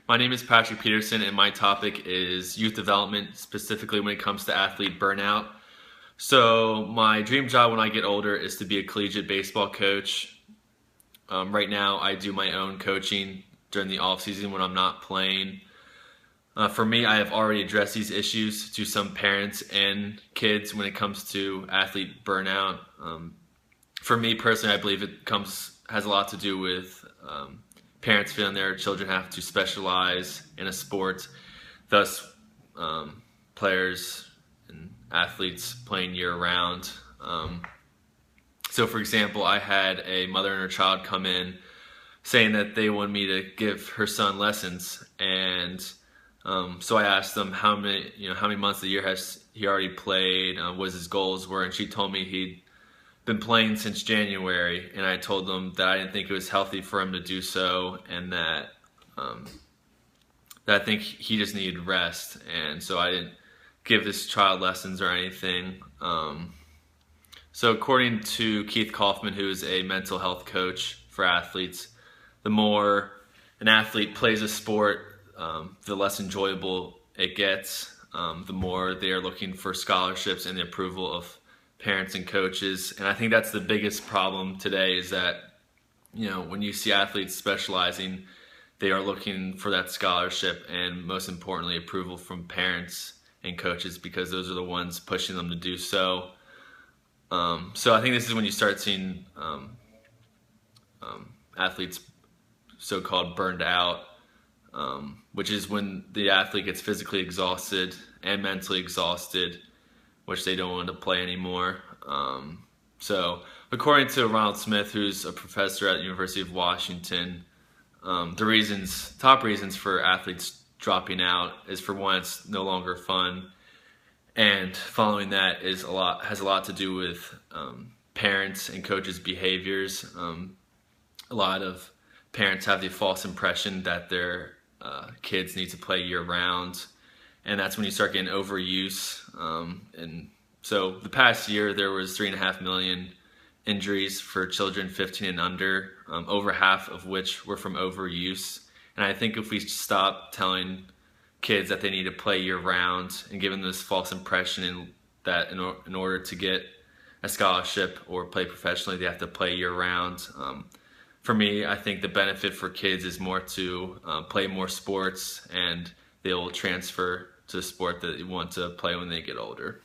My name is Patrick Peterson, and my topic is youth development, specifically when it comes to athlete burnout. So, my dream job when I get older is to be a collegiate baseball coach. Right now, I do my own coaching during the off season when I'm not playing. For me, I have already addressed these issues to some parents and kids when it comes to athlete burnout. For me personally, I believe it has a lot to do with parents feeling their children have to specialize in a sport, thus players and athletes playing year-round. So for example, I had a mother and her child come in saying that they wanted me to give her son lessons, and so I asked them how many months of the year has he already played, what his goals were, and she told me he'd been playing since January, and I told them that I didn't think it was healthy for him to do so, and that I think he just needed rest, and so I didn't give this child lessons or anything. So according to Keith Kaufman, who is a mental health coach for athletes, the more an athlete plays a sport, the less enjoyable it gets, the more they are looking for scholarships and the approval of parents and coaches. And I think that's the biggest problem today, is that when you see athletes specializing, they are looking for that scholarship and, most importantly, approval from parents and coaches, because those are the ones pushing them to do so. So I think this is when you start seeing athletes so-called burned out, which is when the athlete gets physically exhausted and mentally exhausted, which they don't want to play anymore. So according to Ronald Smith, who's a professor at the University of Washington, the top reasons for athletes dropping out is, for one, it's no longer fun, and following that has a lot to do with parents and coaches' behaviors. A lot of parents have the false impression that their kids need to play year-round, and that's when you start getting overuse. And so the past year, there was 3.5 million injuries for children 15 and under, over half of which were from overuse. And I think if we stop telling kids that they need to play year-round and giving this false impression that in order to get a scholarship or play professionally, they have to play year-round. For me, I think the benefit for kids is more to play more sports, and they'll transfer to a sport that they want to play when they get older.